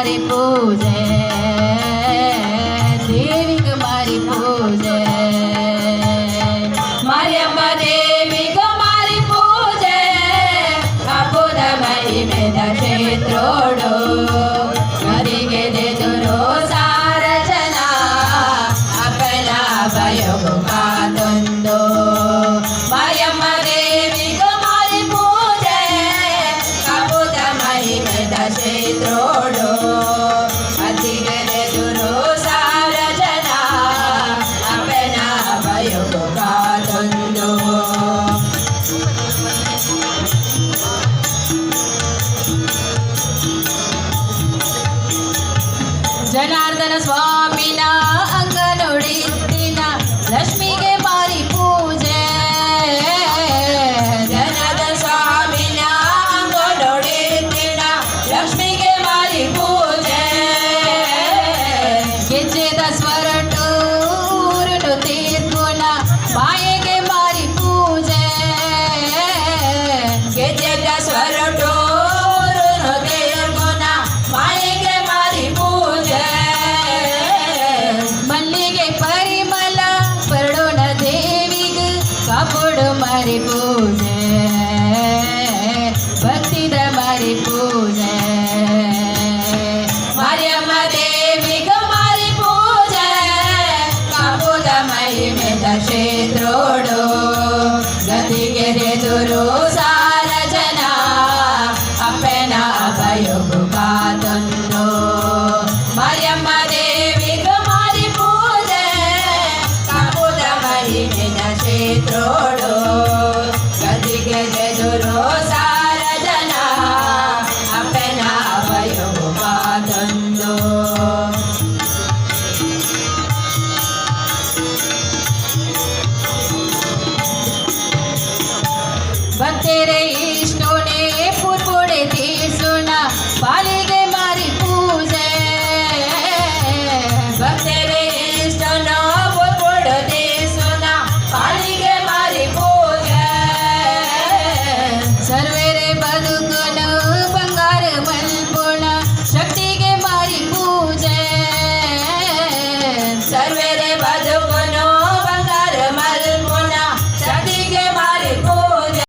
मारी पूजे देवी ग मारी पूजे मार्यम्मा देवी ग मारी पूजे अपुद महिमे क्षेत्रोडो मरिगे देदुरो सार जना अपना भयोग कातुंदो मार्यम्मा देवी ग मारी पूजे अपुद महिमे क्षेत्रोडो मरिगे देदुरो सार जना अपना भयोग कातुंदो जनार्दन स्वामीना अंगनोडित्तिन लक्ष्मीगे मारी पूजे जनार्दन स्वामीना अंगनोडित्तिन लक्ष्मीगे मारी पूजे ಗೆಜ್ಜೆದ ಸ್ವರಟೂರುನು ತೀರ್ಗುಣ ಮಾಯೆಗೆ ಮಾರಿ ಪೂಜೆ ಗೆಜ್ಜೆದ ಸ್ವರಟೂರುನು ತೀರ್ಗುಣ ಮಾಯೆಗೆ ಮಾರಿ ಪೂಜೆ ಮಲ್ಲಿಗೆ ಪರಿಮಳ ಪರಡೋಣ ದೇವಿಗೆ ಕಾಪುಡು ಮಾರಿ ಪೂಜೆ ಭಕ್ತಿದ ಮಾರಿ ಪೂಜೆ ಮಾರ್ಯಮ್ಮ ದೇವಿಗೆ ಮಾರಿ ಪೂಜೆ ಕಾಪುದ ಮಹಿಮೆದ ಕ್ಷೇತ್ರೋಡು ಗತಿಗೆ ಎದುರು ಸಾರ ಜನ ಅಪ್ಪನ ಅಭಯೋಗ ಕಾತೊಂದು ಮಾರ್ಯಮ್ಮ ದೇವಿಗೆ ಮಾರಿ ಪೂಜೆ ಕಾಪುದ ಮಹಿಮೆದ ಕ್ಷೇತ್ರೋಡು ಗತಿಗೆ ಎದುರು ಸಾರ ಜನ ಅಪ್ಪನ ಅಭಯೋಗ ಕಾತೊಂದು भक्तेरे इष्टोने पुरपुडे तीर्सुना पालिगे मारी पूजे भक्तेरे इष्टोनो पुरपुडे तीर्सुना पालिगे मारी पूजे सर्वेरे बदुकुनु बंगार मल्पुण शक्तिगे मारी पूजे सर्वेरे बद